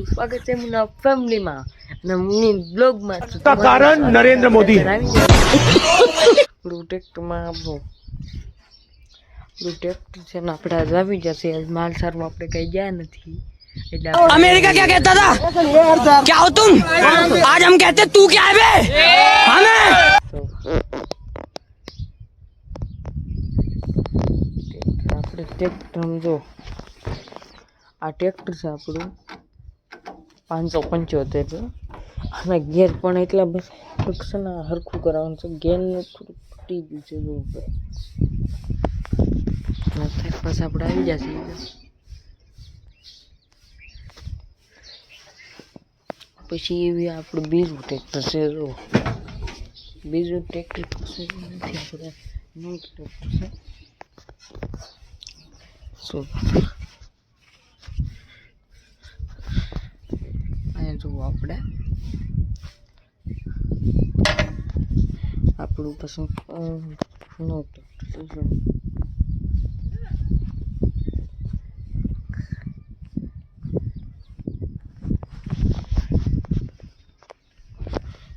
સ્વાગત છે મુના ફેમિલીમાં અને મુની બ્લોગમાં કારણ નરેન્દ્ર મોદી ટ્રેક્ટરમાં આપણું ट्रैक्टर से ना अपने आज આવી જશે આજ માલસાર માં આપણે કઈ ગયા નથી એટલે अमेरिका क्या कहता था क्या हो तुम आज हम कहते तू क्या है बे हमें આપણે ટ્રેક્ટર જો આ ટ્રેક્ટર છે આપણું 575 છે અને ગેર પણ એટલા બસ ફિક્સના હરખું કરાવવાનું છે ગેર ને થોડું તૂટી ગયું છે જો ઉપર પાછા આપણે આવી જશે પછી એવી આપણું બીજું ટ્રેક્ટર છે જો બીજું ટ્રેક્ટર નથી આપણે નવું ટ્રેક્ટર છે સો અહીંયા જુઓ આપણે આપણું પછી નવું ટ્રેક્ટર છે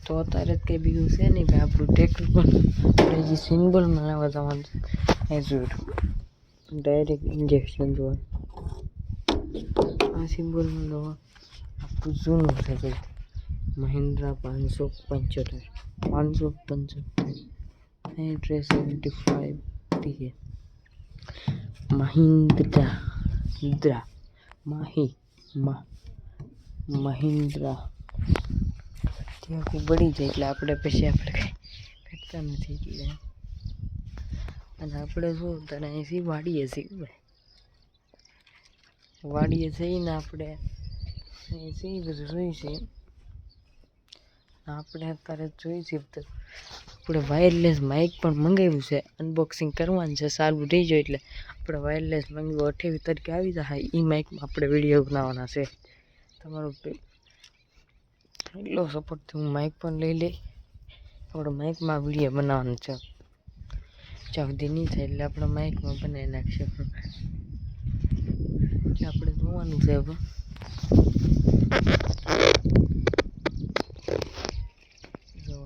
તો અત્યારે જ કંઈ બીજું છે નહીં ભાઈ આપણું ટ્રેક્ટર પણ આપણે જે સિમ્બોલમાં લાવવા જવાનું છે એ જોયું ડાયરેક્ટ ઇન્જેક્શન જોવા આ સિમ્બોલમાં જોવા આપણું જૂનું છે ભાઈ મહિન્દ્રા 575 એડ્રેસ 75 ઠીક છે મહિન્દ્રા મહિન્દ્રા ત્યાં ખૂબ બળી જાય એટલે આપણે પછી આપણે કંઈ કરતા નથી એટલે અને આપણે શું તને અહીંથી વાડીએ છીએ વાડીએ જઈને આપણે અહીંથી બધું જોઈ છે આપણે અત્યારે જોઈ છે આપણે વાયરલેસ માઇક પણ મંગાવ્યું છે અનબોક્સિંગ કરવાનું છે સારું રહી જાય એટલે આપણે વાયરલેસ મંગાવ્યું 28 તારીખે આવી જાય એ માઇકમાં આપણે વિડીયો બનાવવાના છે તમારો એટલો સપોર્ટ હું માઇક પણ લઈ લઈ આપણે માઇકમાં વિડીયો બનાવવાનો છે જ્યાં સુધી નહીં થાય એટલે આપણે માઇકમાં બનાવી નાખીએ એટલે આપણે જોવાનું છે હવે જો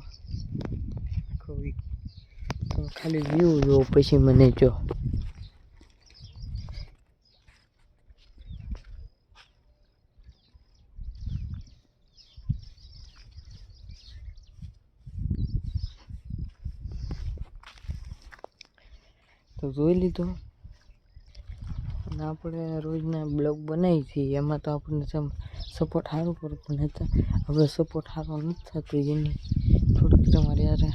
ખાલી વ્યૂ જો પછી મને જો તો જોઈ લીધો અને આપણે રોજના બ્લોગ બનાવી છીએ એમાં તો આપણને સપોર્ટ સારું પડે પણ હવે સપોર્ટ સારો નથી થતો એની થોડીક તમારે યારે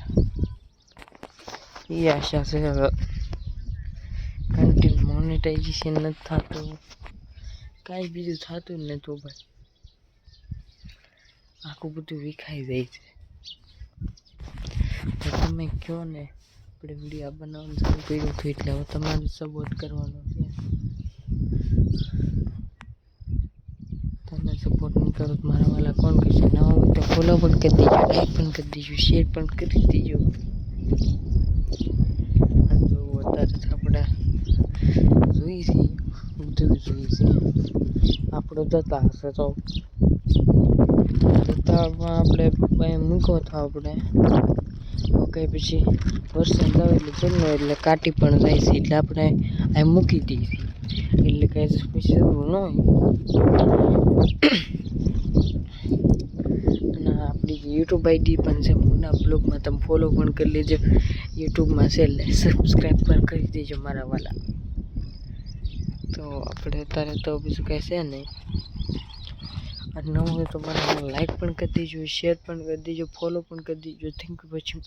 એ આશા છે હવે કન્ટિન્યુ મોનેટાઇઝેશન નથી થતું કાંઈ બીજું થતું જ નહોતું ભાઈ આખું બધું વિખાઈ જાય છે તો તમે કહો ને આપણે વિડીયો બનાવવાનું ચાલુ કર્યું હતું એટલે હવે તમારે સપોર્ટ કરવાનો છે તમે સપોર્ટ નહીં કરો તો મારા વાલા કોણ કરશે નવા હોય તો ફોલો પણ કરી દેજો લાઈક પણ કરી દેજો શેર પણ કરી દેજો જો અત્યારે આપણે જોઈ છીએ બધું જોઈ છે આપણો જતા હશે તો જતામાં આપણે મૂકો તો આપણે ઓકે પછી વરસાદ આવે એટલે જન્મ એટલે કાટી પણ જાય છે એટલે આપણે આ મૂકી દઈએ એટલે કાંઈ પછી જરૂર ન હોય અને આપણી યુટ્યુબ આઈડી પણ છે મુના બ્લોગમાં તમે ફોલો પણ કરી લેજો યુટ્યુબમાં છે એટલે સબસ્ક્રાઈબ પણ કરી દેજો મારા વાલા તો આપણે અત્યારે તો બીજું કંઈ છે નહીં અને ન હોય તો મારા લાઈક પણ કરી દેજો શેર પણ કરી દેજો ફોલો પણ કરી દેજો થેન્ક યુ પછી